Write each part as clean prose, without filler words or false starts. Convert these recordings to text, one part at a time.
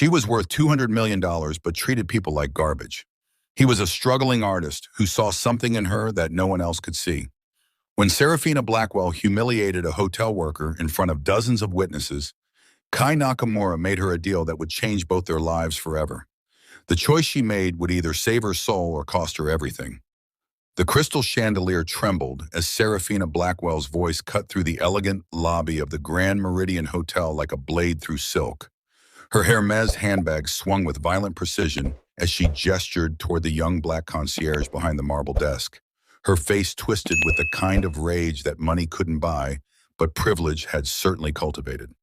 She was worth $200 million but treated people like garbage. He was a struggling artist who saw something in her that no one else could see. When Seraphina Blackwell humiliated a hotel worker in front of dozens of witnesses, Kai Nakamura made her a deal that would change both their lives forever. The choice she made would either save her soul or cost her everything. The crystal chandelier trembled as Seraphina Blackwell's voice cut through the elegant lobby of the Grand Meridian Hotel like a blade through silk. Her Hermes handbag swung with violent precision as she gestured toward the young black concierge behind the marble desk. Her face twisted with the kind of rage that money couldn't buy, but privilege had certainly cultivated.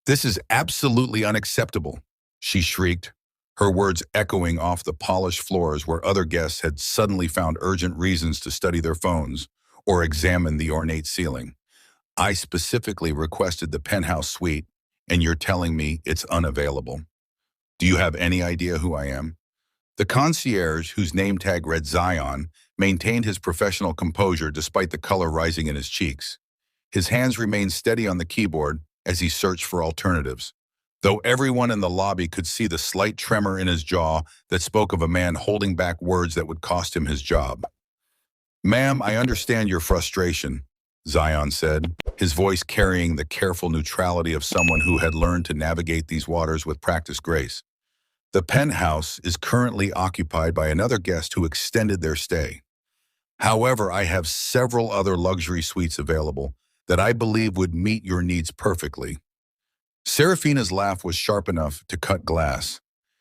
"This is absolutely unacceptable," she shrieked, her words echoing off the polished floors where other guests had suddenly found urgent reasons to study their phones or examine the ornate ceiling. "I specifically requested the penthouse suite, and you're telling me it's unavailable. Do you have any idea who I am?" The concierge, whose name tag read Zion, maintained his professional composure despite the color rising in his cheeks. His hands remained steady on the keyboard as he searched for alternatives, though everyone in the lobby could see the slight tremor in his jaw that spoke of a man holding back words that would cost him his job. "Ma'am, I understand your frustration," Zion said, his voice carrying the careful neutrality of someone who had learned to navigate these waters with practiced grace. "The penthouse is currently occupied by another guest who extended their stay. However, I have several other luxury suites available that I believe would meet your needs perfectly." Seraphina's laugh was sharp enough to cut glass.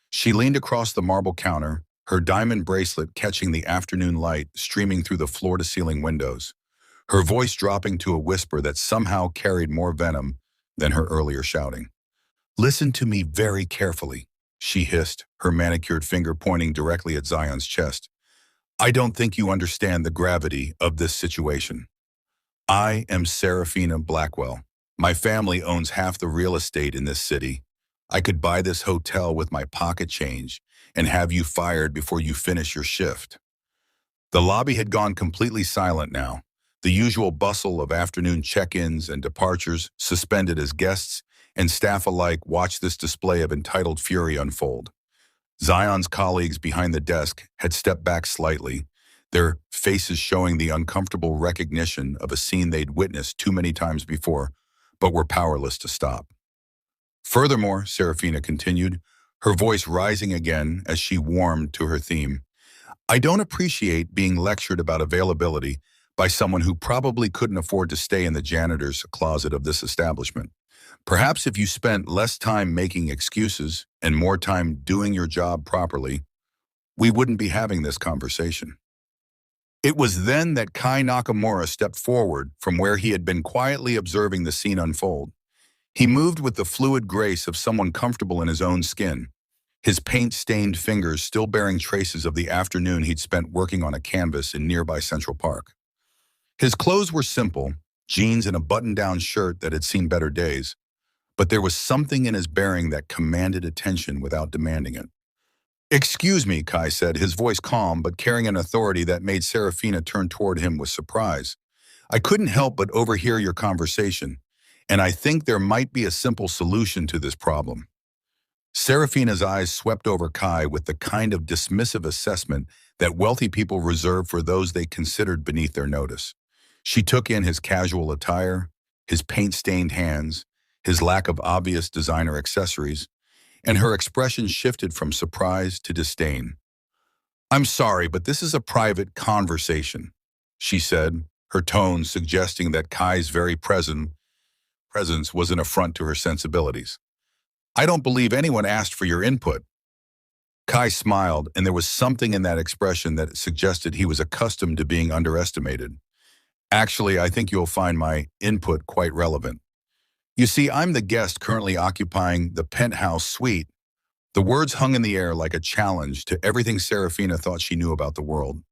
She leaned across the marble counter, her diamond bracelet catching the afternoon light streaming through the floor-to-ceiling windows, her voice dropping to a whisper that somehow carried more venom than her earlier shouting. "Listen to me very carefully," she hissed, her manicured finger pointing directly at Zion's chest. "I don't think you understand the gravity of this situation. I am Seraphina Blackwell. My family owns half the real estate in this city. I could buy this hotel with my pocket change and have you fired before you finish your shift." The lobby had gone completely silent now, the usual bustle of afternoon check-ins and departures suspended as guests and staff alike watched this display of entitled fury unfold. Zion's colleagues behind the desk had stepped back slightly, their faces showing the uncomfortable recognition of a scene they'd witnessed too many times before, but were powerless to stop. "Furthermore," Seraphina continued, her voice rising again as she warmed to her theme, "I don't appreciate being lectured about availability by someone who probably couldn't afford to stay in the janitor's closet of this establishment. Perhaps if you spent less time making excuses and more time doing your job properly, we wouldn't be having this conversation." It was then that Kai Nakamura stepped forward from where he had been quietly observing the scene unfold. He moved with the fluid grace of someone comfortable in his own skin, his paint-stained fingers still bearing traces of the afternoon he'd spent working on a canvas in nearby Central Park. His clothes were simple, jeans and a button-down shirt that had seen better days, but there was something in his bearing that commanded attention without demanding it. "Excuse me," Kai said, his voice calm but carrying an authority that made Seraphina turn toward him with surprise. "I couldn't help but overhear your conversation, and I think there might be a simple solution to this problem." Seraphina's eyes swept over Kai with the kind of dismissive assessment that wealthy people reserve for those they considered beneath their notice. She took in his casual attire, his paint-stained hands, his lack of obvious designer accessories, and her expression shifted from surprise to disdain. "I'm sorry, but this is a private conversation," she said, her tone suggesting that Kai's very presence was an affront to her sensibilities. "I don't believe anyone asked for your input." Kai smiled, and there was something in that expression that suggested he was accustomed to being underestimated. "Actually, I think you'll find my input quite relevant. You see, I'm the guest currently occupying the penthouse suite." The words hung in the air like a challenge to everything Seraphina thought she knew about the world.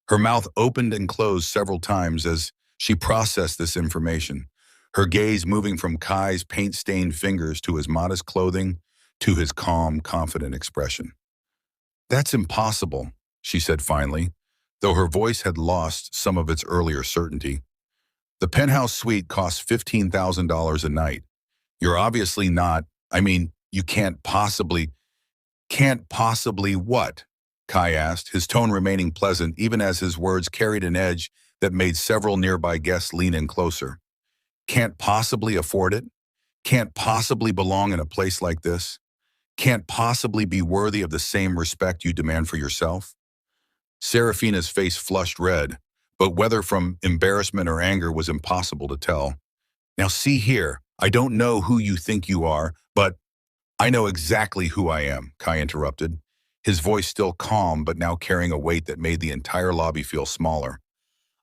Her mouth opened and closed several times as she processed this information, her gaze moving from Kai's paint-stained fingers to his modest clothing to his calm, confident expression. "That's impossible," she said finally, though her voice had lost some of its earlier certainty. "The penthouse suite costs $15,000 a night. You're obviously not, you can't possibly..." Can't possibly what? Kai asked, his tone remaining pleasant even as his words carried an edge that made several nearby guests lean in closer. Can't possibly afford it? Can't possibly belong in a place like this? Can't possibly be worthy of the same respect you demand for yourself? Seraphina's face flushed red, but whether from embarrassment or anger was impossible to tell. Now see here, I don't know who you think you are, but I know exactly who I am, Kai interrupted, his voice still calm but now carrying a weight that made the entire lobby feel smaller.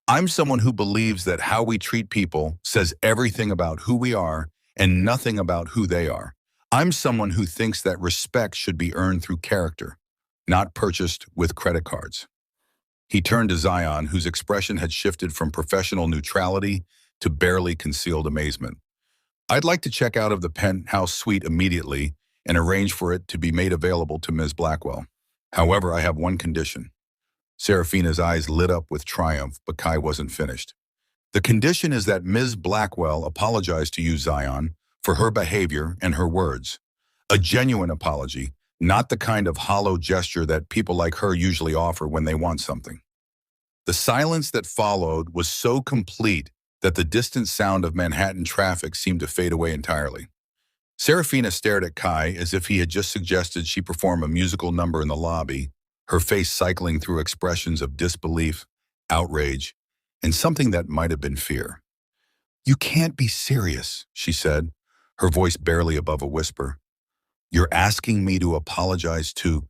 I'm someone who believes that how we treat people says everything about who we are and nothing about who they are. I'm someone who thinks that respect should be earned through character, not purchased with credit cards. He turned to Zion, whose expression had shifted from professional neutrality to barely concealed amazement. I'd like to check out of the penthouse suite immediately and arrange for it to be made available to Ms. Blackwell. However, I have one condition. Seraphina's eyes lit up with triumph, but Kai wasn't finished. The condition is that Ms. Blackwell apologize to you, Zion, for her behavior and her words. A genuine apology, not the kind of hollow gesture that people like her usually offer when they want something. The silence that followed was so complete that the distant sound of Manhattan traffic seemed to fade away entirely. Seraphina stared at Kai as if he had just suggested she perform a musical number in the lobby, her face cycling through expressions of disbelief, outrage, and something that might have been fear. "You can't be serious," she said, her voice barely above a whisper. "You're asking me to apologize to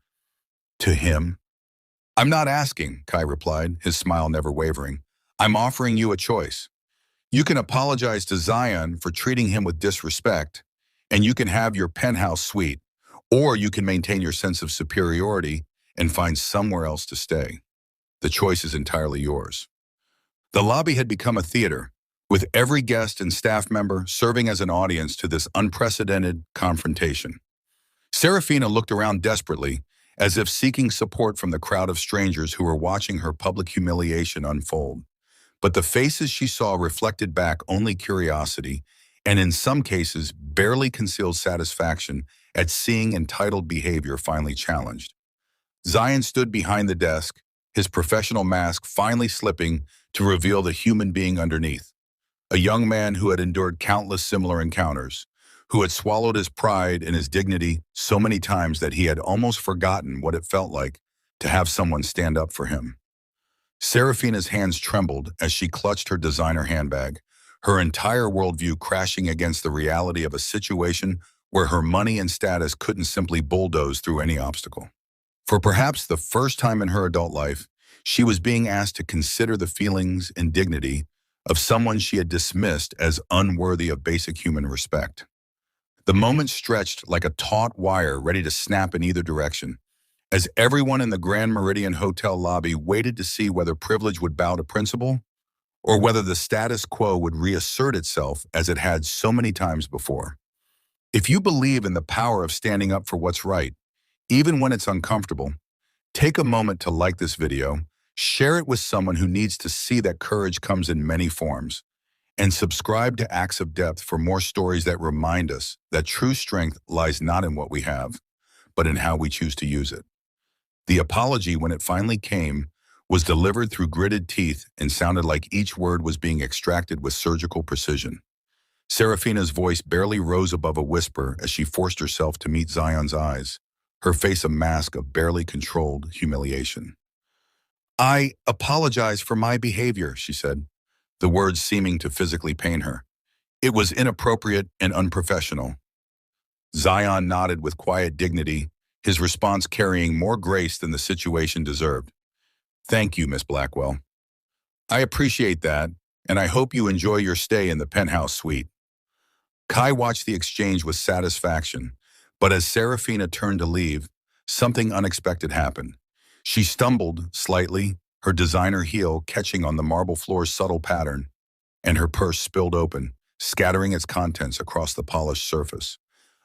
him?" "I'm not asking," Kai replied, his smile never wavering. "I'm offering you a choice. You can apologize to Zion for treating him with disrespect, and you can have your penthouse suite, or you can maintain your sense of superiority and find somewhere else to stay. The choice is entirely yours." The lobby had become a theater, with every guest and staff member serving as an audience to this unprecedented confrontation. Seraphina looked around desperately, as if seeking support from the crowd of strangers who were watching her public humiliation unfold. But the faces she saw reflected back only curiosity, and in some cases barely concealed satisfaction at seeing entitled behavior finally challenged. Zion stood behind the desk, his professional mask finally slipping to reveal the human being underneath. A young man who had endured countless similar encounters, who had swallowed his pride and his dignity so many times that he had almost forgotten what it felt like to have someone stand up for him. Seraphina's hands trembled as she clutched her designer handbag, her entire worldview crashing against the reality of a situation where her money and status couldn't simply bulldoze through any obstacle. For perhaps the first time in her adult life, she was being asked to consider the feelings and dignity of someone she had dismissed as unworthy of basic human respect. The moment stretched like a taut wire ready to snap in either direction, as everyone in the Grand Meridian hotel lobby waited to see whether privilege would bow to principle or whether the status quo would reassert itself as it had so many times before. If you believe in the power of standing up for what's right, even when it's uncomfortable, take a moment to like this video, share it with someone who needs to see that courage comes in many forms, and subscribe to Acts of Depth for more stories that remind us that true strength lies not in what we have, but in how we choose to use it. The apology, when it finally came, was delivered through gritted teeth and sounded like each word was being extracted with surgical precision. Seraphina's voice barely rose above a whisper as she forced herself to meet Zion's eyes, her face a mask of barely controlled humiliation. "I apologize for my behavior," she said, the words seeming to physically pain her. "It was inappropriate and unprofessional." Zion nodded with quiet dignity, his response carrying more grace than the situation deserved. "Thank you, Miss Blackwell. I appreciate that, and I hope you enjoy your stay in the penthouse suite." Kai watched the exchange with satisfaction, but as Seraphina turned to leave, something unexpected happened. She stumbled slightly, her designer heel catching on the marble floor's subtle pattern, and her purse spilled open, scattering its contents across the polished surface.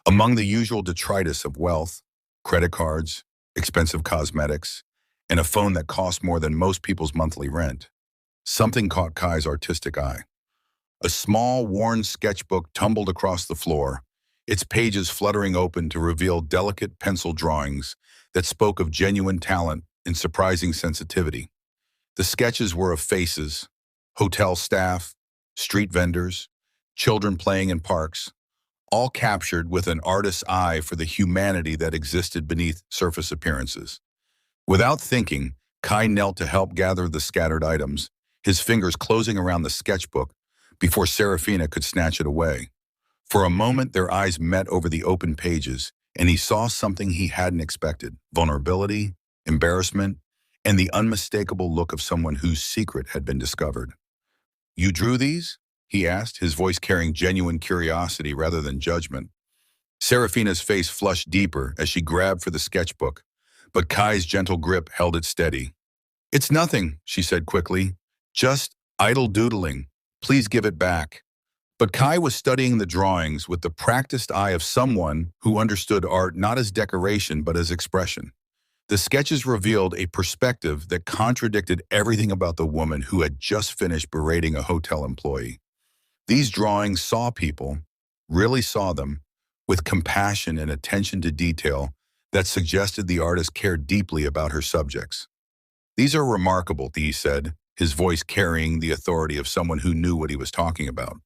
Among the usual detritus of wealth, credit cards, expensive cosmetics, and a phone that cost more than most people's monthly rent, something caught Kai's artistic eye. A small, worn sketchbook tumbled across the floor, its pages fluttering open to reveal delicate pencil drawings that spoke of genuine talent and surprising sensitivity. The sketches were of faces, hotel staff, street vendors, children playing in parks, all captured with an artist's eye for the humanity that existed beneath surface appearances. Without thinking, Kai knelt to help gather the scattered items, his fingers closing around the sketchbook before Seraphina could snatch it away. For a moment, their eyes met over the open pages, and he saw something he hadn't expected: vulnerability, embarrassment, and the unmistakable look of someone whose secret had been discovered. "You drew these?" he asked, his voice carrying genuine curiosity rather than judgment. Seraphina's face flushed deeper as she grabbed for the sketchbook, but Kai's gentle grip held it steady. "It's nothing," she said quickly. "Just idle doodling. Please give it back." But Kai was studying the drawings with the practiced eye of someone who understood art not as decoration but as expression. The sketches revealed a perspective that contradicted everything about the woman who had just finished berating a hotel employee. These drawings saw people, really saw them, with compassion and attention to detail that suggested the artist cared deeply about her subjects. "These are remarkable," he said, his voice carrying the authority of someone who knew what he was talking about.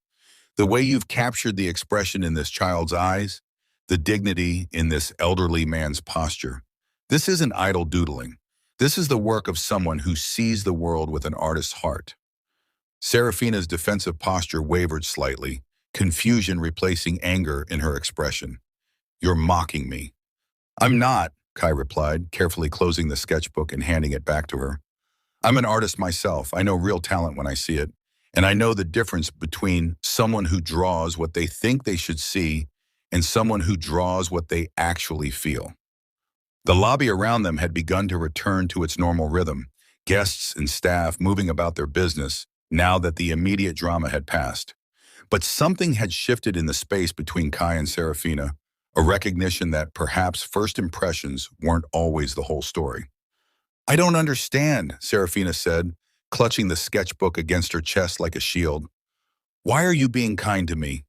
"The way you've captured the expression in this child's eyes, the dignity in this elderly man's posture. This isn't idle doodling. This is the work of someone who sees the world with an artist's heart." Seraphina's defensive posture wavered slightly, confusion replacing anger in her expression. "You're mocking me." "I'm not," Kai replied, carefully closing the sketchbook and handing it back to her. "I'm an artist myself. I know real talent when I see it. And I know the difference between someone who draws what they think they should see and someone who draws what they actually feel." The lobby around them had begun to return to its normal rhythm, guests and staff moving about their business now that the immediate drama had passed. But something had shifted in the space between Kai and Seraphina, a recognition that perhaps first impressions weren't always the whole story. "I don't understand," Seraphina said, clutching the sketchbook against her chest like a shield. "Why are you being kind to me?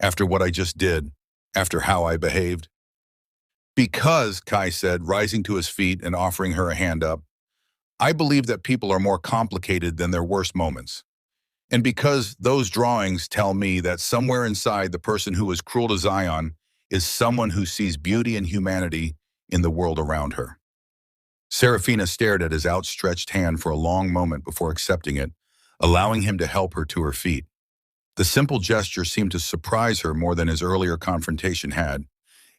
After what I just did? After how I behaved?" "Because," Kai said, rising to his feet and offering her a hand up, "I believe that people are more complicated than their worst moments. And because those drawings tell me that somewhere inside the person who is cruel to Zion is someone who sees beauty and humanity in the world around her." Seraphina stared at his outstretched hand for a long moment before accepting it, allowing him to help her to her feet. The simple gesture seemed to surprise her more than his earlier confrontation had,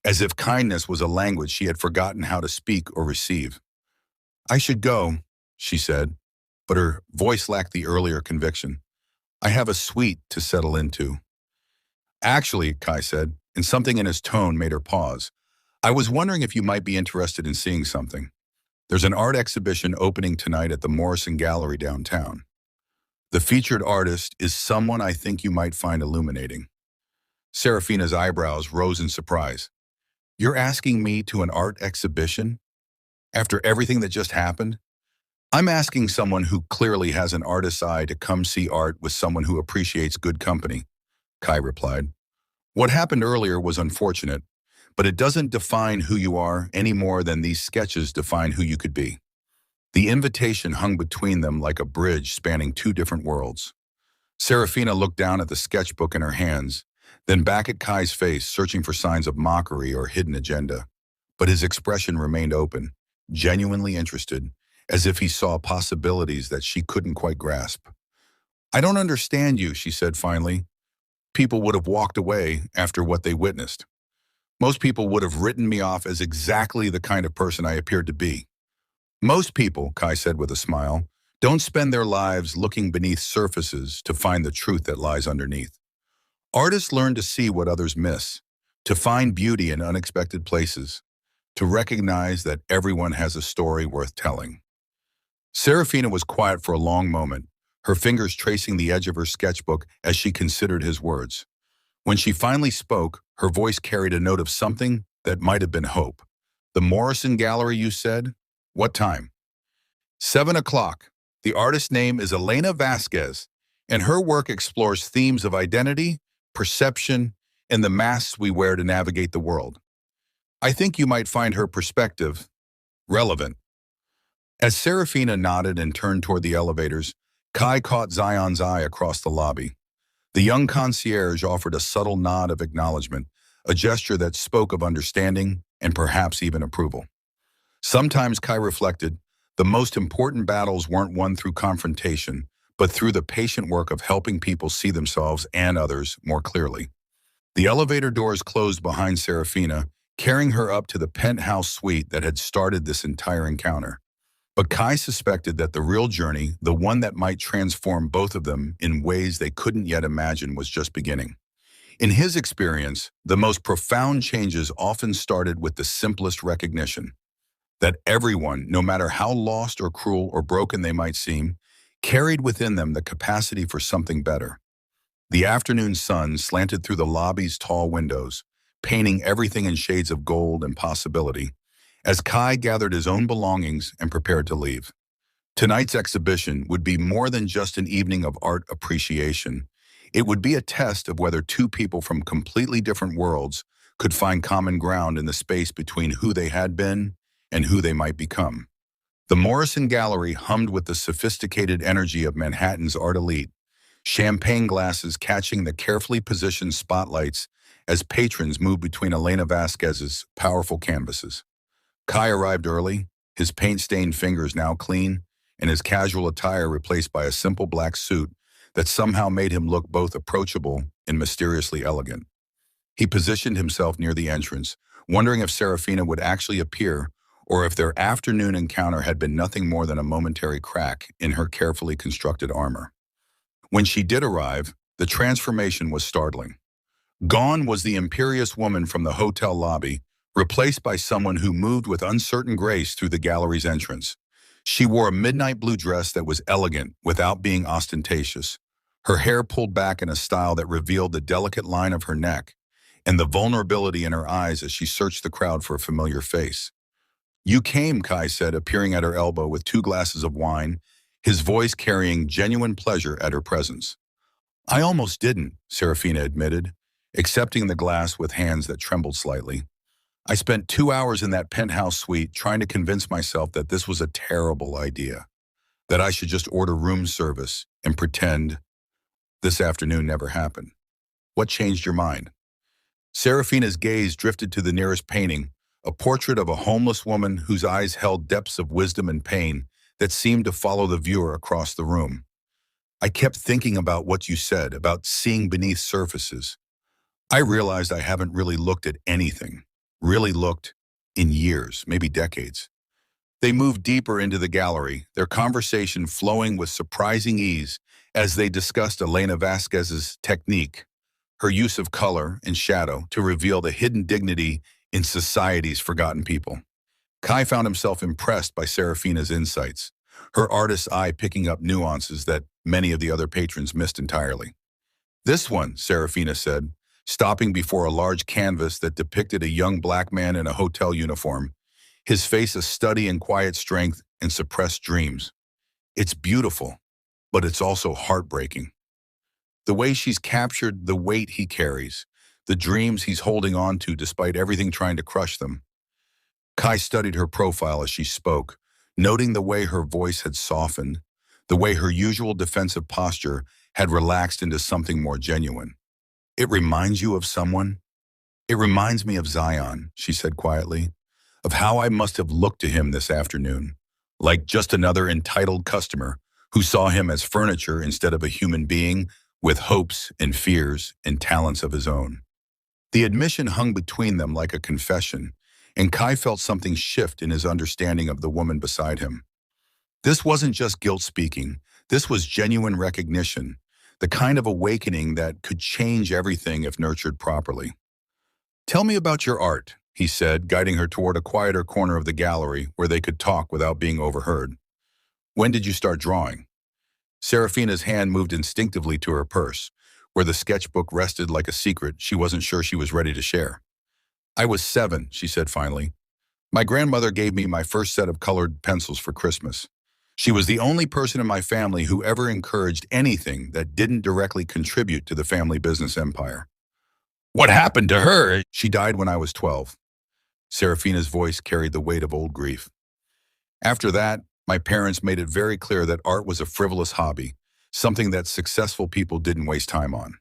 as if kindness was a language she had forgotten how to speak or receive. "I should go," she said, but her voice lacked the earlier conviction. "I have a suite to settle into." "Actually," Kai said, and something in his tone made her pause, "I was wondering if you might be interested in seeing something. There's an art exhibition opening tonight at the Morrison Gallery downtown. The featured artist is someone I think you might find illuminating." Seraphina's eyebrows rose in surprise. "You're asking me to an art exhibition? After everything that just happened?" "I'm asking someone who clearly has an artist's eye to come see art with someone who appreciates good company," Kai replied. "What happened earlier was unfortunate, but it doesn't define who you are any more than these sketches define who you could be." The invitation hung between them like a bridge spanning two different worlds. Seraphina looked down at the sketchbook in her hands, then back at Kai's face, searching for signs of mockery or hidden agenda. But his expression remained open, genuinely interested, as if he saw possibilities that she couldn't quite grasp. "I don't understand you," she said finally. "People would have walked away after what they witnessed. Most people would have written me off as exactly the kind of person I appeared to be." "Most people," Kai said with a smile, "don't spend their lives looking beneath surfaces to find the truth that lies underneath. Artists learn to see what others miss, to find beauty in unexpected places, to recognize that everyone has a story worth telling." Seraphina was quiet for a long moment, her fingers tracing the edge of her sketchbook as she considered his words. When she finally spoke, her voice carried a note of something that might have been hope. "The Morrison Gallery, you said? What time?" 7 o'clock. The artist's name is Elena Vasquez, and her work explores themes of identity, perception, and the masks we wear to navigate the world. I think you might find her perspective relevant. As Seraphina nodded and turned toward the elevators, Kai caught Zion's eye across the lobby. The young concierge offered a subtle nod of acknowledgement, a gesture that spoke of understanding and perhaps even approval. Sometimes, Kai reflected, the most important battles weren't won through confrontation, but through the patient work of helping people see themselves and others more clearly. The elevator doors closed behind Seraphina, carrying her up to the penthouse suite that had started this entire encounter. But Kai suspected that the real journey, the one that might transform both of them in ways they couldn't yet imagine, was just beginning. In his experience, the most profound changes often started with the simplest recognition that everyone, no matter how lost or cruel or broken they might seem, carried within them the capacity for something better. The afternoon sun slanted through the lobby's tall windows, painting everything in shades of gold and possibility, as Kai gathered his own belongings and prepared to leave. Tonight's exhibition would be more than just an evening of art appreciation. It would be a test of whether two people from completely different worlds could find common ground in the space between who they had been and who they might become. The Morrison Gallery hummed with the sophisticated energy of Manhattan's art elite, champagne glasses catching the carefully positioned spotlights as patrons moved between Elena Vasquez's powerful canvases. Kai arrived early, his paint-stained fingers now clean, and his casual attire replaced by a simple black suit that somehow made him look both approachable and mysteriously elegant. He positioned himself near the entrance, wondering if Seraphina would actually appear or if their afternoon encounter had been nothing more than a momentary crack in her carefully constructed armor. When she did arrive, the transformation was startling. Gone was the imperious woman from the hotel lobby, replaced by someone who moved with uncertain grace through the gallery's entrance. She wore a midnight blue dress that was elegant without being ostentatious, her hair pulled back in a style that revealed the delicate line of her neck and the vulnerability in her eyes as she searched the crowd for a familiar face. "You came," Kai said, appearing at her elbow with 2 glasses of wine, his voice carrying genuine pleasure at her presence. "I almost didn't," Seraphina admitted, accepting the glass with hands that trembled slightly. "I spent 2 hours in that penthouse suite trying to convince myself that this was a terrible idea, that I should just order room service and pretend this afternoon never happened. What changed your mind?" Seraphina's gaze drifted to the nearest painting, a portrait of a homeless woman whose eyes held depths of wisdom and pain that seemed to follow the viewer across the room. "I kept thinking about what you said, about seeing beneath surfaces. I realized I haven't really looked at anything, really looked, in years, maybe decades." They moved deeper into the gallery, their conversation flowing with surprising ease as they discussed Elena Vasquez's technique, her use of color and shadow to reveal the hidden dignity in society's forgotten people. Kai found himself impressed by Seraphina's insights, her artist's eye picking up nuances that many of the other patrons missed entirely. "This one," Seraphina said, stopping before a large canvas that depicted a young black man in a hotel uniform, his face a study in quiet strength and suppressed dreams. "It's beautiful, but it's also heartbreaking. The way she's captured the weight he carries, the dreams he's holding on to despite everything trying to crush them." Kai studied her profile as she spoke, noting the way her voice had softened, the way her usual defensive posture had relaxed into something more genuine. "It reminds you of someone?" "It reminds me of Zion," she said quietly, "of how I must have looked to him this afternoon, like just another entitled customer who saw him as furniture instead of a human being with hopes and fears and talents of his own." The admission hung between them like a confession, and Kai felt something shift in his understanding of the woman beside him. This wasn't just guilt speaking, this was genuine recognition, the kind of awakening that could change everything if nurtured properly. "Tell me about your art," he said, guiding her toward a quieter corner of the gallery where they could talk without being overheard. "When did you start drawing?" Seraphina's hand moved instinctively to her purse, where the sketchbook rested like a secret she wasn't sure she was ready to share. "I was 7, she said finally. "My grandmother gave me my first set of colored pencils for Christmas. She was the only person in my family who ever encouraged anything that didn't directly contribute to the family business empire." What happened to her? She died when I was 12. Seraphina's voice carried the weight of old grief. After that, my parents made it very clear that art was a frivolous hobby, something that successful people didn't waste time on.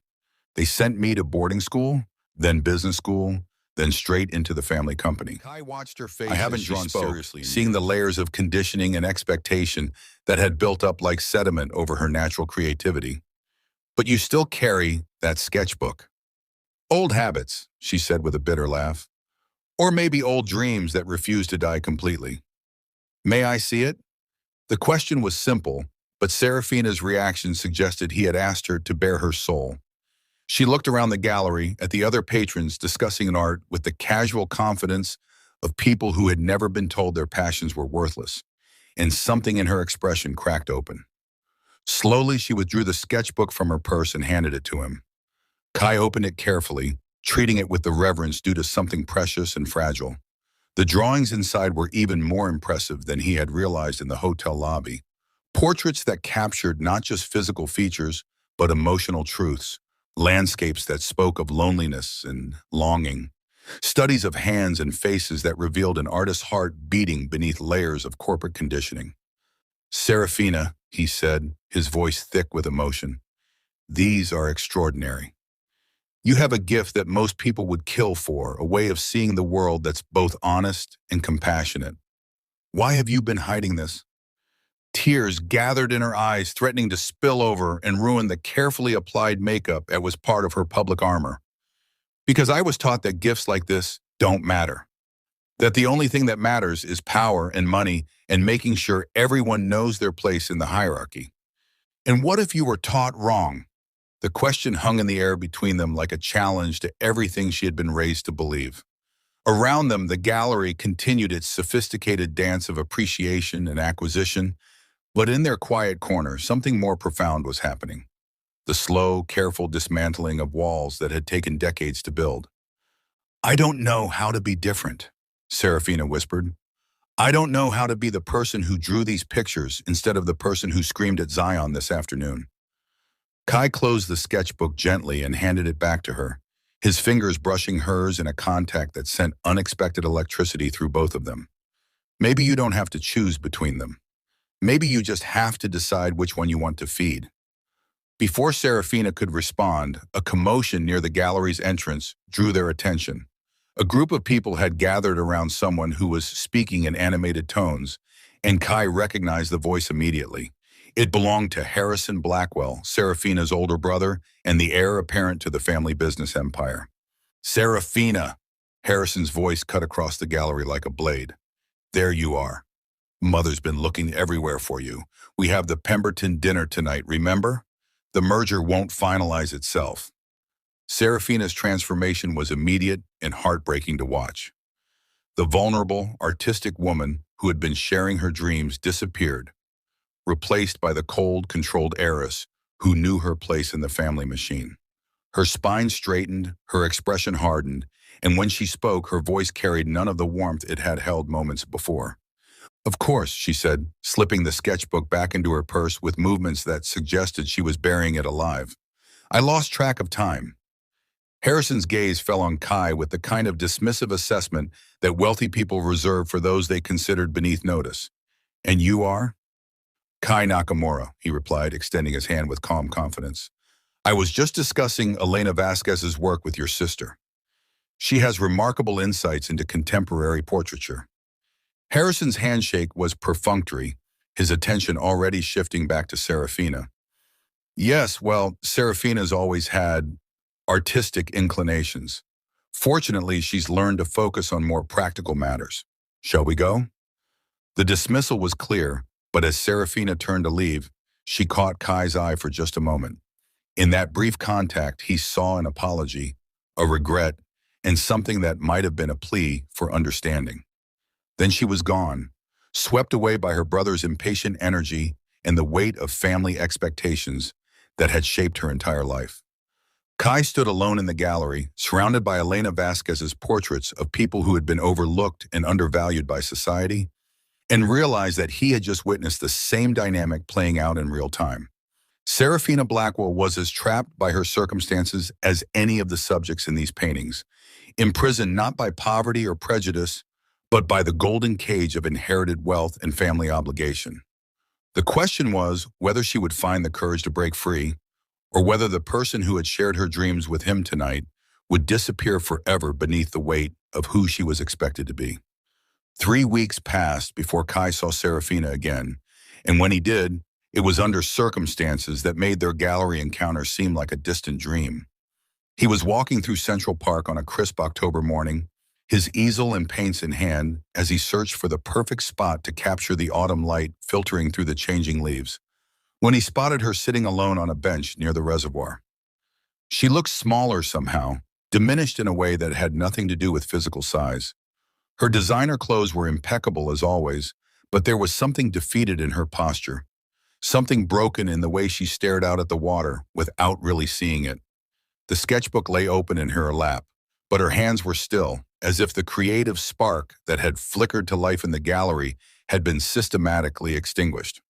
They sent me to boarding school, then business school, then straight into the family company. Kai watched her face. I haven't drawn seriously, seeing the layers of conditioning and expectation that had built up like sediment over her natural creativity. But you still carry that sketchbook. Old habits, she said with a bitter laugh. Or maybe old dreams that refuse to die completely. May I see it? The question was simple, but Seraphina's reaction suggested he had asked her to bare her soul. She looked around the gallery at the other patrons discussing an art with the casual confidence of people who had never been told their passions were worthless, and something in her expression cracked open. Slowly, she withdrew the sketchbook from her purse and handed it to him. Kai opened it carefully, treating it with the reverence due to something precious and fragile. The drawings inside were even more impressive than he had realized in the hotel lobby. Portraits that captured not just physical features, but emotional truths. Landscapes that spoke of loneliness and longing. Studies of hands and faces that revealed an artist's heart beating beneath layers of corporate conditioning. Seraphina, he said, his voice thick with emotion. These are extraordinary. You have a gift that most people would kill for, a way of seeing the world that's both honest and compassionate. Why have you been hiding this? Tears gathered in her eyes, threatening to spill over and ruin the carefully applied makeup that was part of her public armor. Because I was taught that gifts like this don't matter. That the only thing that matters is power and money and making sure everyone knows their place in the hierarchy. And what if you were taught wrong? The question hung in the air between them like a challenge to everything she had been raised to believe. Around them, the gallery continued its sophisticated dance of appreciation and acquisition, but in their quiet corner, something more profound was happening. The slow, careful dismantling of walls that had taken decades to build. I don't know how to be different, Seraphina whispered. I don't know how to be the person who drew these pictures instead of the person who screamed at Zion this afternoon. Kai closed the sketchbook gently and handed it back to her, his fingers brushing hers in a contact that sent unexpected electricity through both of them. Maybe you don't have to choose between them. Maybe you just have to decide which one you want to feed. Before Seraphina could respond, a commotion near the gallery's entrance drew their attention. A group of people had gathered around someone who was speaking in animated tones, and Kai recognized the voice immediately. It belonged to Harrison Blackwell, Seraphina's older brother, and the heir apparent to the family business empire. Seraphina! Harrison's voice cut across the gallery like a blade. There you are. Mother's been looking everywhere for you. We have the Pemberton dinner tonight, remember? The merger won't finalize itself. Seraphina's transformation was immediate and heartbreaking to watch. The vulnerable, artistic woman who had been sharing her dreams disappeared, replaced by the cold, controlled heiress who knew her place in the family machine. Her spine straightened, her expression hardened, and when she spoke, her voice carried none of the warmth it had held moments before. Of course, she said, slipping the sketchbook back into her purse with movements that suggested she was burying it alive. I lost track of time. Harrison's gaze fell on Kai with the kind of dismissive assessment that wealthy people reserve for those they considered beneath notice. And you are? Kai Nakamura, he replied, extending his hand with calm confidence. I was just discussing Elena Vasquez's work with your sister. She has remarkable insights into contemporary portraiture. Harrison's handshake was perfunctory, his attention already shifting back to Seraphina. Yes, well, Seraphina's always had artistic inclinations. Fortunately, she's learned to focus on more practical matters. Shall we go? The dismissal was clear, but as Seraphina turned to leave, she caught Kai's eye for just a moment. In that brief contact, he saw an apology, a regret, and something that might have been a plea for understanding. Then she was gone, swept away by her brother's impatient energy and the weight of family expectations that had shaped her entire life. Kai stood alone in the gallery, surrounded by Elena Vasquez's portraits of people who had been overlooked and undervalued by society, and realized that he had just witnessed the same dynamic playing out in real time. Seraphina Blackwell was as trapped by her circumstances as any of the subjects in these paintings, imprisoned not by poverty or prejudice, but by the golden cage of inherited wealth and family obligation. The question was whether she would find the courage to break free, or whether the person who had shared her dreams with him tonight would disappear forever beneath the weight of who she was expected to be. 3 weeks passed before Kai saw Seraphina again, and when he did, it was under circumstances that made their gallery encounter seem like a distant dream. He was walking through Central Park on a crisp October morning, his easel and paints in hand as he searched for the perfect spot to capture the autumn light filtering through the changing leaves, when he spotted her sitting alone on a bench near the reservoir. She looked smaller somehow, diminished in a way that had nothing to do with physical size. Her designer clothes were impeccable as always, but there was something defeated in her posture, something broken in the way she stared out at the water without really seeing it. The sketchbook lay open in her lap, but her hands were still, as if the creative spark that had flickered to life in the gallery had been systematically extinguished.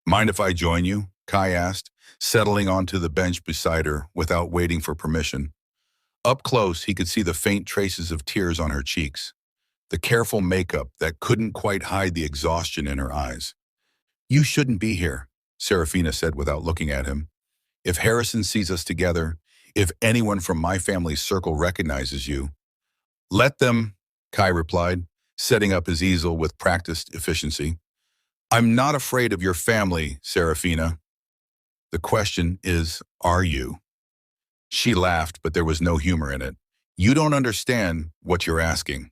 "Mind if I join you?" Kai asked, settling onto the bench beside her without waiting for permission. Up close, he could see the faint traces of tears on her cheeks, the careful makeup that couldn't quite hide the exhaustion in her eyes. "You shouldn't be here," Seraphina said without looking at him. "If Harrison sees us together, if anyone from my family's circle recognizes you—" "Let them," Kai replied, setting up his easel with practiced efficiency. "I'm not afraid of your family, Seraphina. The question is, are you?" She laughed, but there was no humor in it. "You don't understand what you're asking.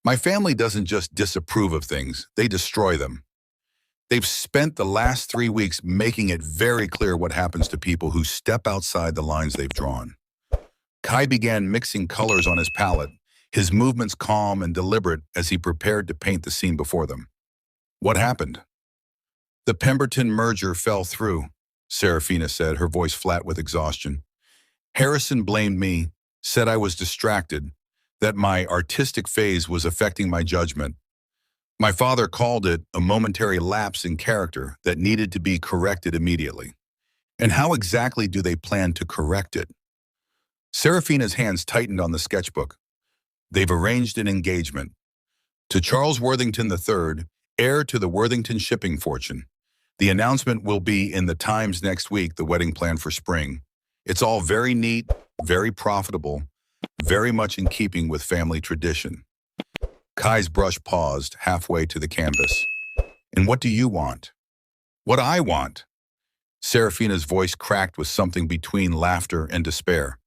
My family doesn't just disapprove of things, they destroy them. They've spent the last 3 weeks making it very clear what happens to people who step outside the lines they've drawn." Kai began mixing colors on his palette, his movements calm and deliberate as he prepared to paint the scene before them. "What happened?" "The Pemberton merger fell through," Seraphina said, her voice flat with exhaustion. "Harrison blamed me, said I was distracted, that my artistic phase was affecting my judgment. My father called it a momentary lapse in character that needed to be corrected immediately. And how exactly do they plan to correct it?" Seraphina's hands tightened on the sketchbook. "They've arranged an engagement. To Charles Worthington III, heir to the Worthington shipping fortune. The announcement will be in the Times next week, the wedding plan for spring. It's all very neat, very profitable, very much in keeping with family tradition." Kai's brush paused halfway to the canvas. "And what do you want?" "What I want?" Seraphina's voice cracked with something between laughter and despair.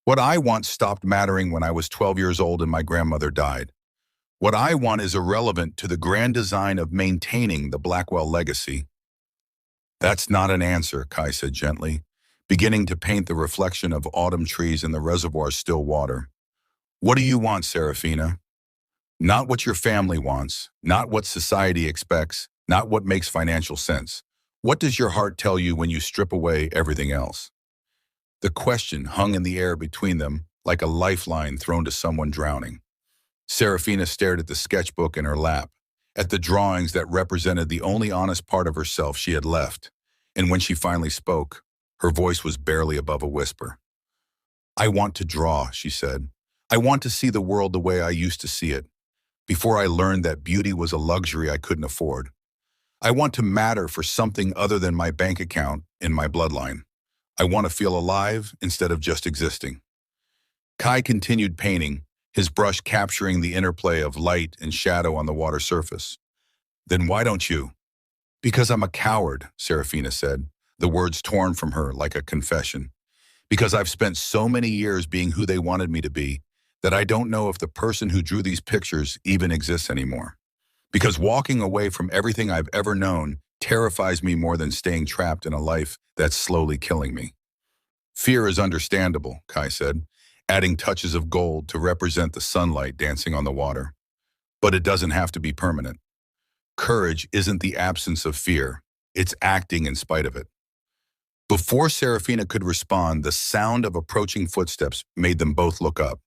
"What I want stopped mattering when I was 12 years old and my grandmother died. What I want is irrelevant to the grand design of maintaining the Blackwell legacy." "That's not an answer," Kai said gently, beginning to paint the reflection of autumn trees in the reservoir's still water. "What do you want, Seraphina? Not what your family wants, not what society expects, not what makes financial sense. What does your heart tell you when you strip away everything else?" The question hung in the air between them like a lifeline thrown to someone drowning. Seraphina stared at the sketchbook in her lap, at the drawings that represented the only honest part of herself she had left, and when she finally spoke, her voice was barely above a whisper. "I want to draw," she said. "I want to see the world the way I used to see it, before I learned that beauty was a luxury I couldn't afford. I want to matter for something other than my bank account and my bloodline. I want to feel alive instead of just existing." Kai continued painting, his brush capturing the interplay of light and shadow on the water surface. "Then why don't you?" "Because I'm a coward," Seraphina said, the words torn from her like a confession. "Because I've spent so many years being who they wanted me to be, that I don't know if the person who drew these pictures even exists anymore. Because walking away from everything I've ever known terrifies me more than staying trapped in a life that's slowly killing me." "Fear is understandable," Kai said, adding touches of gold to represent the sunlight dancing on the water. "But it doesn't have to be permanent. Courage isn't the absence of fear, it's acting in spite of it." Before Seraphina could respond, the sound of approaching footsteps made them both look up.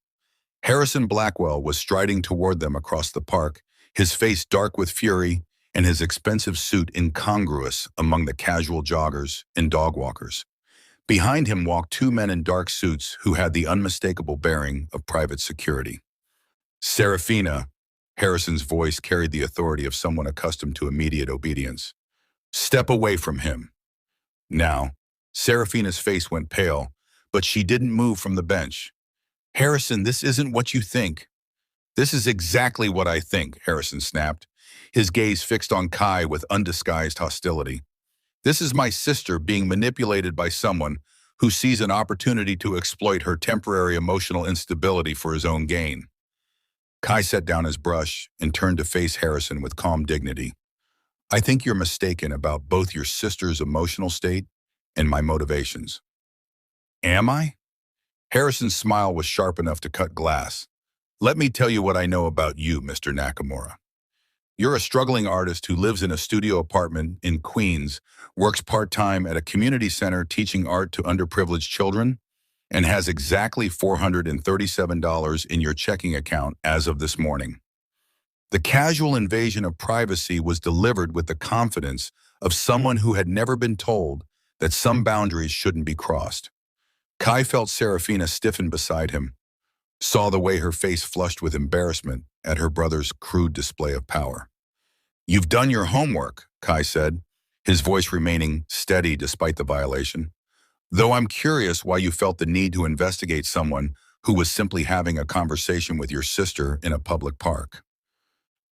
Harrison Blackwell was striding toward them across the park, his face dark with fury and his expensive suit incongruous among the casual joggers and dog walkers. Behind him walked two men in dark suits who had the unmistakable bearing of private security. Seraphina, Harrison's voice carried the authority of someone accustomed to immediate obedience. Step away from him. Now, Seraphina's face went pale, but she didn't move from the bench. Harrison, this isn't what you think. This is exactly what I think, Harrison snapped, his gaze fixed on Kai with undisguised hostility. This is my sister being manipulated by someone who sees an opportunity to exploit her temporary emotional instability for his own gain. Kai set down his brush and turned to face Harrison with calm dignity. I think you're mistaken about both your sister's emotional state and my motivations. Am I? Harrison's smile was sharp enough to cut glass. Let me tell you what I know about you, Mr. Nakamura. You're a struggling artist who lives in a studio apartment in Queens, works part-time at a community center teaching art to underprivileged children, and has exactly $437 in your checking account as of this morning. The casual invasion of privacy was delivered with the confidence of someone who had never been told that some boundaries shouldn't be crossed. Kai felt Seraphina stiffen beside him, saw the way her face flushed with embarrassment at her brother's crude display of power. You've done your homework, Kai said, his voice remaining steady despite the violation. Though I'm curious why you felt the need to investigate someone who was simply having a conversation with your sister in a public park.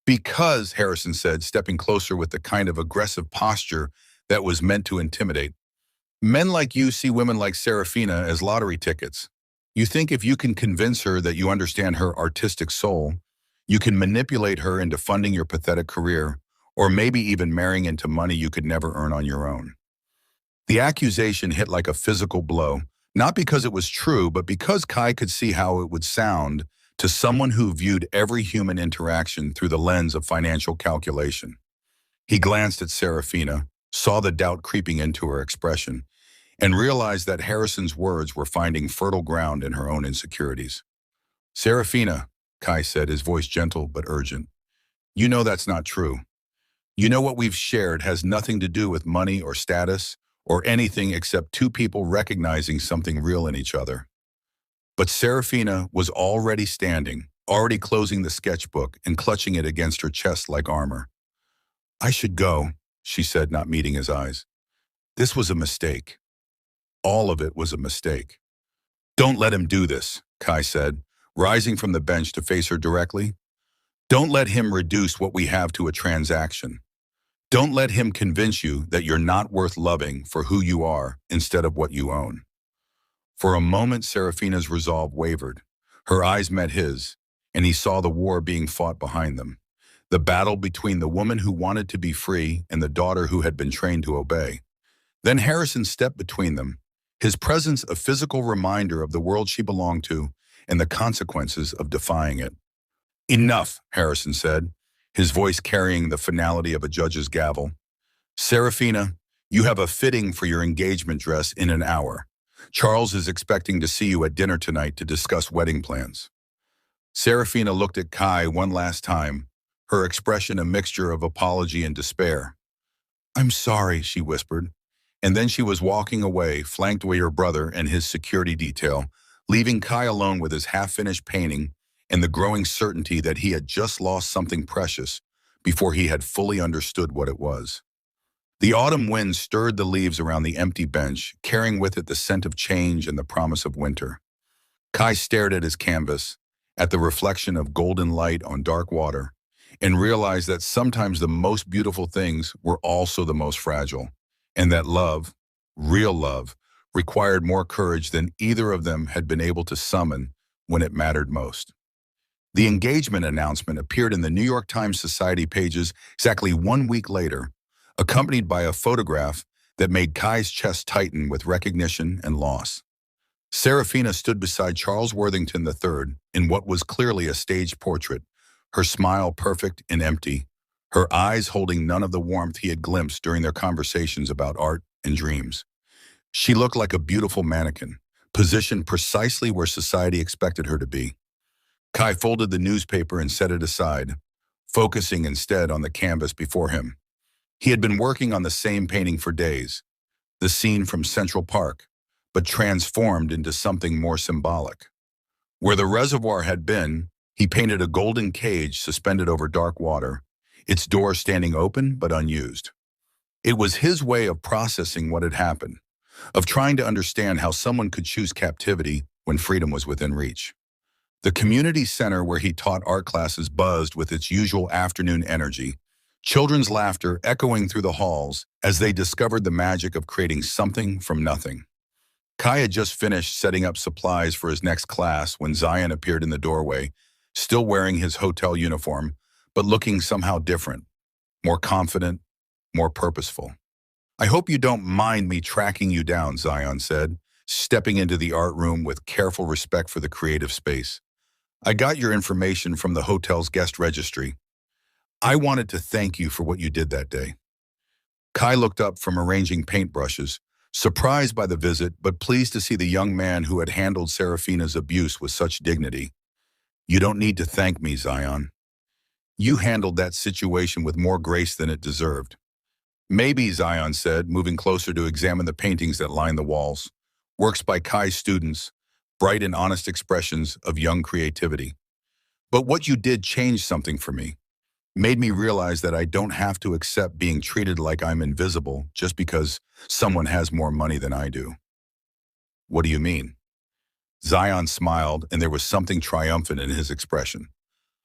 Because, Harrison said, stepping closer with the kind of aggressive posture that was meant to intimidate. Men like you see women like Seraphina as lottery tickets. You think if you can convince her that you understand her artistic soul, you can manipulate her into funding your pathetic career, or maybe even marrying into money you could never earn on your own. The accusation hit like a physical blow, not because it was true, but because Kai could see how it would sound to someone who viewed every human interaction through the lens of financial calculation. He glanced at Seraphina, saw the doubt creeping into her expression, and realized that Harrison's words were finding fertile ground in her own insecurities. Seraphina, Kai said, his voice gentle but urgent, you know that's not true. You know what we've shared has nothing to do with money or status or anything except two people recognizing something real in each other. But Seraphina was already standing, already closing the sketchbook and clutching it against her chest like armor. I should go, she said, not meeting his eyes. This was a mistake. All of it was a mistake. Don't let him do this, Kai said, rising from the bench to face her directly. Don't let him reduce what we have to a transaction. Don't let him convince you that you're not worth loving for who you are instead of what you own. For a moment, Seraphina's resolve wavered. Her eyes met his, and he saw the war being fought behind them. The battle between the woman who wanted to be free and the daughter who had been trained to obey. Then Harrison stepped between them, his presence a physical reminder of the world she belonged to and the consequences of defying it. Enough, Harrison said, his voice carrying the finality of a judge's gavel. Seraphina, you have a fitting for your engagement dress in an hour. Charles is expecting to see you at dinner tonight to discuss wedding plans. Seraphina looked at Kai one last time, her expression a mixture of apology and despair. I'm sorry, she whispered, and then she was walking away, flanked by her brother and his security detail, leaving Kai alone with his half-finished painting and the growing certainty that he had just lost something precious before he had fully understood what it was. The autumn wind stirred the leaves around the empty bench, carrying with it the scent of change and the promise of winter. Kai stared at his canvas, at the reflection of golden light on dark water, and realized that sometimes the most beautiful things were also the most fragile, and that love, real love, required more courage than either of them had been able to summon when it mattered most. The engagement announcement appeared in the New York Times Society pages exactly 1 week later, accompanied by a photograph that made Kai's chest tighten with recognition and loss. Seraphina stood beside Charles Worthington III in what was clearly a staged portrait, her smile perfect and empty, her eyes holding none of the warmth he had glimpsed during their conversations about art and dreams. She looked like a beautiful mannequin, positioned precisely where society expected her to be. Kai folded the newspaper and set it aside, focusing instead on the canvas before him. He had been working on the same painting for days, the scene from Central Park, but transformed into something more symbolic. Where the reservoir had been, he painted a golden cage suspended over dark water, its door standing open but unused. It was his way of processing what had happened, of trying to understand how someone could choose captivity when freedom was within reach. The community center where he taught art classes buzzed with its usual afternoon energy, children's laughter echoing through the halls as they discovered the magic of creating something from nothing. Kai had just finished setting up supplies for his next class when Zion appeared in the doorway, still wearing his hotel uniform, but looking somehow different, more confident, more purposeful. "I hope you don't mind me tracking you down," Zion said, stepping into the art room with careful respect for the creative space. "I got your information from the hotel's guest registry. I wanted to thank you for what you did that day." Kai looked up from arranging paintbrushes, surprised by the visit but pleased to see the young man who had handled Seraphina's abuse with such dignity. "You don't need to thank me, Zion. You handled that situation with more grace than it deserved." "Maybe," Zion said, moving closer to examine the paintings that lined the walls. Works by Kai's students, bright and honest expressions of young creativity. "But what you did changed something for me. Made me realize that I don't have to accept being treated like I'm invisible just because someone has more money than I do." "What do you mean?" Zion smiled, and there was something triumphant in his expression.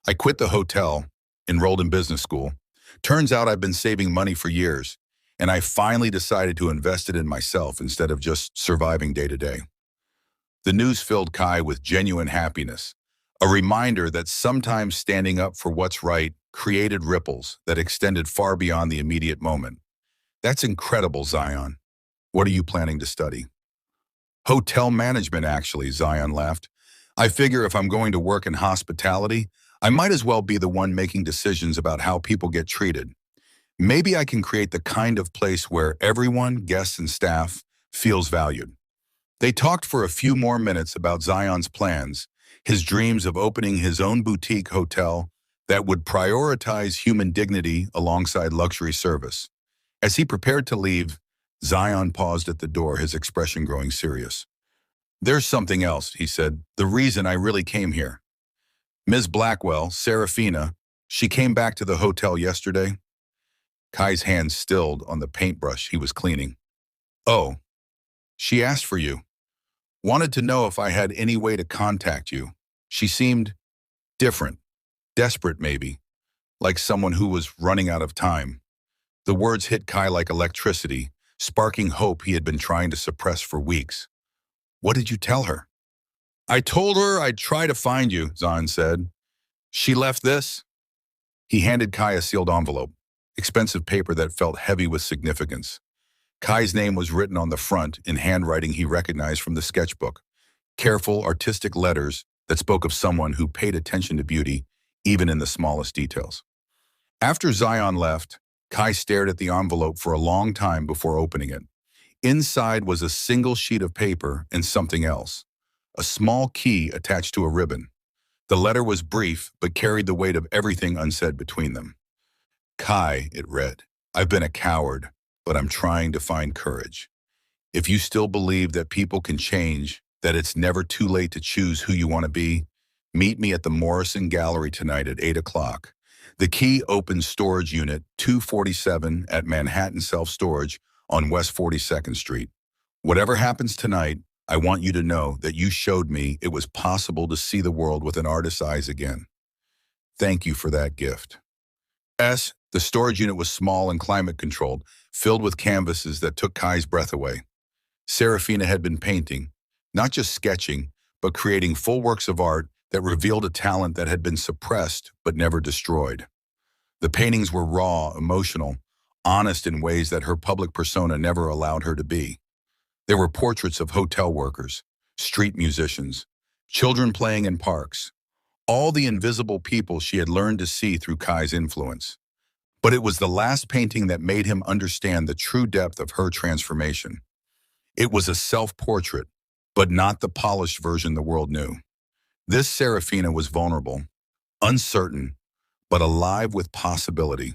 "I quit the hotel, enrolled in business school. Turns out I've been saving money for years, and I finally decided to invest it in myself instead of just surviving day to day." The news filled Kai with genuine happiness, a reminder that sometimes standing up for what's right created ripples that extended far beyond the immediate moment. "That's incredible, Zion. What are you planning to study?" "Hotel management, actually," Zion laughed. "I figure if I'm going to work in hospitality, I might as well be the one making decisions about how people get treated. Maybe I can create the kind of place where everyone, guests and staff, feels valued." They talked for a few more minutes about Zion's plans, his dreams of opening his own boutique hotel that would prioritize human dignity alongside luxury service. As he prepared to leave, Zion paused at the door, his expression growing serious. "There's something else," he said, "the reason I really came here. Ms. Blackwell, Seraphina, she came back to the hotel yesterday." Kai's hands stilled on the paintbrush he was cleaning. "Oh, she asked for you. Wanted to know if I had any way to contact you. She seemed different, desperate maybe, like someone who was running out of time." The words hit Kai like electricity, sparking hope he had been trying to suppress for weeks. "What did you tell her?" "I told her I'd try to find you," Zahn said. "She left this." He handed Kai a sealed envelope, expensive paper that felt heavy with significance. Kai's name was written on the front in handwriting he recognized from the sketchbook, careful, artistic letters that spoke of someone who paid attention to beauty, even in the smallest details. After Zion left, Kai stared at the envelope for a long time before opening it. Inside was a single sheet of paper and something else, a small key attached to a ribbon. The letter was brief, but carried the weight of everything unsaid between them. "Kai," it read, "I've been a coward, but I'm trying to find courage. If you still believe that people can change, that it's never too late to choose who you want to be, meet me at the Morrison Gallery tonight at 8 o'clock. The key opens storage unit 247 at Manhattan Self-Storage on West 42nd Street. Whatever happens tonight, I want you to know that you showed me it was possible to see the world with an artist's eyes again. Thank you for that gift." The storage unit was small and climate-controlled, filled with canvases that took Kai's breath away. Seraphina had been painting, not just sketching, but creating full works of art that revealed a talent that had been suppressed but never destroyed. The paintings were raw, emotional, honest in ways that her public persona never allowed her to be. There were portraits of hotel workers, street musicians, children playing in parks, all the invisible people she had learned to see through Kai's influence. But it was the last painting that made him understand the true depth of her transformation. It was a self-portrait, but not the polished version the world knew. This Seraphina was vulnerable, uncertain, but alive with possibility.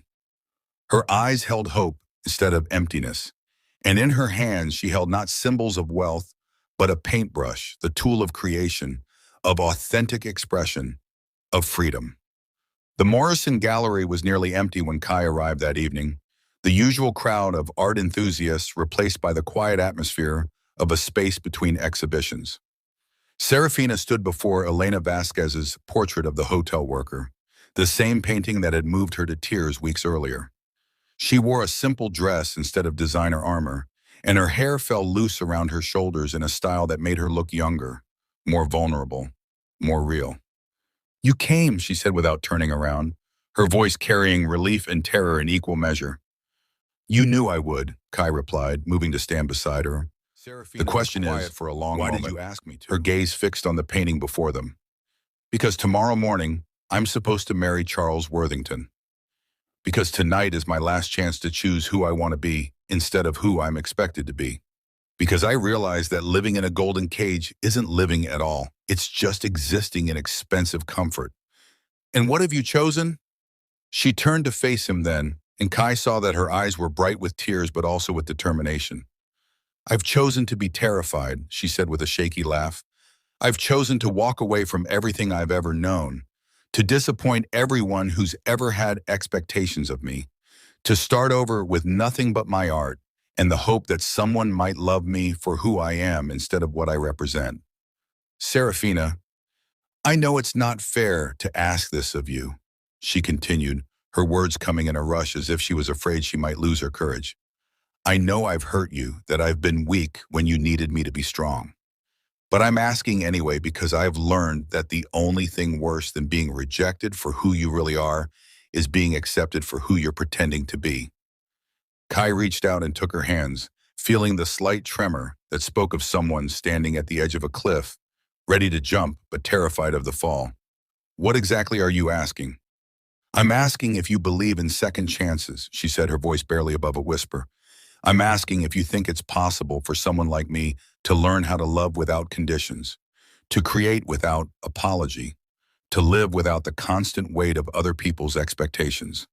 Her eyes held hope instead of emptiness, and in her hands she held not symbols of wealth, but a paintbrush, the tool of creation, of authentic expression, of freedom. The Morrison Gallery was nearly empty when Kai arrived that evening, the usual crowd of art enthusiasts replaced by the quiet atmosphere of a space between exhibitions. Seraphina stood before Elena Vasquez's portrait of the hotel worker, the same painting that had moved her to tears weeks earlier. She wore a simple dress instead of designer armor, and her hair fell loose around her shoulders in a style that made her look younger, more vulnerable, more real. "You came," she said without turning around, her voice carrying relief and terror in equal measure. "You knew I would," Kai replied, moving to stand beside her. "The question is, for a long moment, why did you ask me to?" Her gaze fixed on the painting before them. "Because tomorrow morning, I'm supposed to marry Charles Worthington. Because tonight is my last chance to choose who I want to be instead of who I'm expected to be. Because I realize that living in a golden cage isn't living at all. It's just existing in expensive comfort. And what have you chosen?" She turned to face him then, and Kai saw that her eyes were bright with tears but also with determination. "I've chosen to be terrified," she said with a shaky laugh. "I've chosen to walk away from everything I've ever known, to disappoint everyone who's ever had expectations of me, to start over with nothing but my art and the hope that someone might love me for who I am instead of what I represent. Seraphina, I know it's not fair to ask this of you," she continued, her words coming in a rush as if she was afraid she might lose her courage. "I know I've hurt you, that I've been weak when you needed me to be strong. But I'm asking anyway because I've learned that the only thing worse than being rejected for who you really are is being accepted for who you're pretending to be." Kai reached out and took her hands, feeling the slight tremor that spoke of someone standing at the edge of a cliff, ready to jump but terrified of the fall. "What exactly are you asking?" "I'm asking if you believe in second chances," she said, her voice barely above a whisper. "I'm asking if you think it's possible for someone like me to learn how to love without conditions, to create without apology, to live without the constant weight of other people's expectations.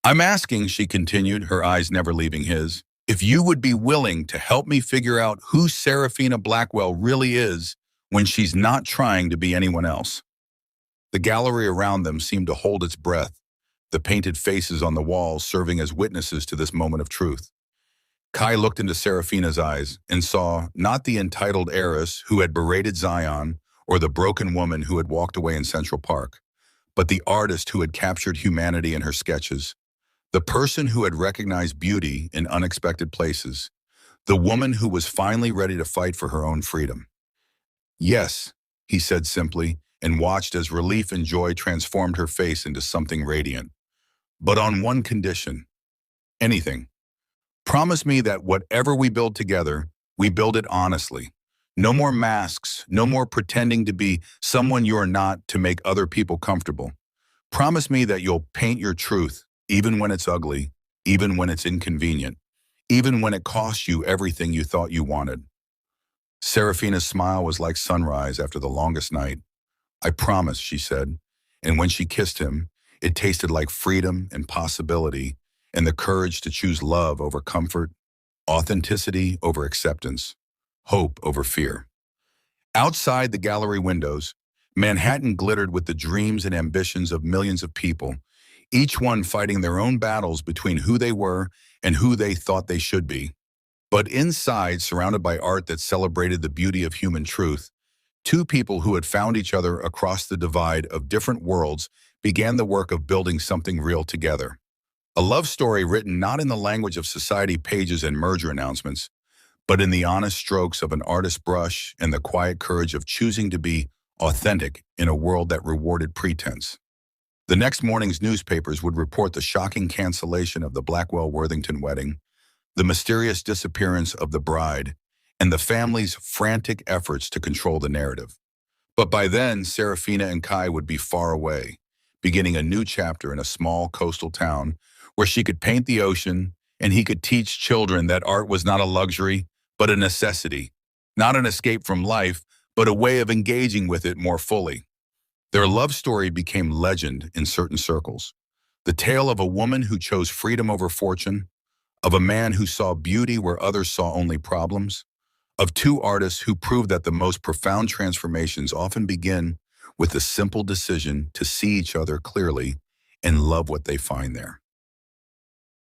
I'm asking," she continued, her eyes never leaving his, "if you would be willing to help me figure out who Seraphina Blackwell really is when she's not trying to be anyone else." The gallery around them seemed to hold its breath, the painted faces on the walls serving as witnesses to this moment of truth. Kai looked into Seraphina's eyes and saw not the entitled heiress who had berated Zion or the broken woman who had walked away in Central Park, but the artist who had captured humanity in her sketches, the person who had recognized beauty in unexpected places, the woman who was finally ready to fight for her own freedom. "Yes," he said simply, and watched as relief and joy transformed her face into something radiant. "But on one condition. Anything. Promise me that whatever we build together, we build it honestly. No more masks, no more pretending to be someone you're not to make other people comfortable. Promise me that you'll paint your truth, even when it's ugly, even when it's inconvenient, even when it costs you everything you thought you wanted." Seraphina's smile was like sunrise after the longest night. "I promise," she said, and when she kissed him, it tasted like freedom and possibility and the courage to choose love over comfort, authenticity over acceptance, hope over fear. Outside the gallery windows, Manhattan glittered with the dreams and ambitions of millions of people, each one fighting their own battles between who they were and who they thought they should be. But inside, surrounded by art that celebrated the beauty of human truth, two people who had found each other across the divide of different worlds began the work of building something real together. A love story written not in the language of society pages and merger announcements, but in the honest strokes of an artist's brush and the quiet courage of choosing to be authentic in a world that rewarded pretense. The next morning's newspapers would report the shocking cancellation of the Blackwell-Worthington wedding, the mysterious disappearance of the bride, and the family's frantic efforts to control the narrative. But by then, Seraphina and Kai would be far away, beginning a new chapter in a small coastal town where she could paint the ocean and he could teach children that art was not a luxury, but a necessity, not an escape from life, but a way of engaging with it more fully. Their love story became legend in certain circles. The tale of a woman who chose freedom over fortune, of a man who saw beauty where others saw only problems, of two artists who proved that the most profound transformations often begin with the simple decision to see each other clearly and love what they find there.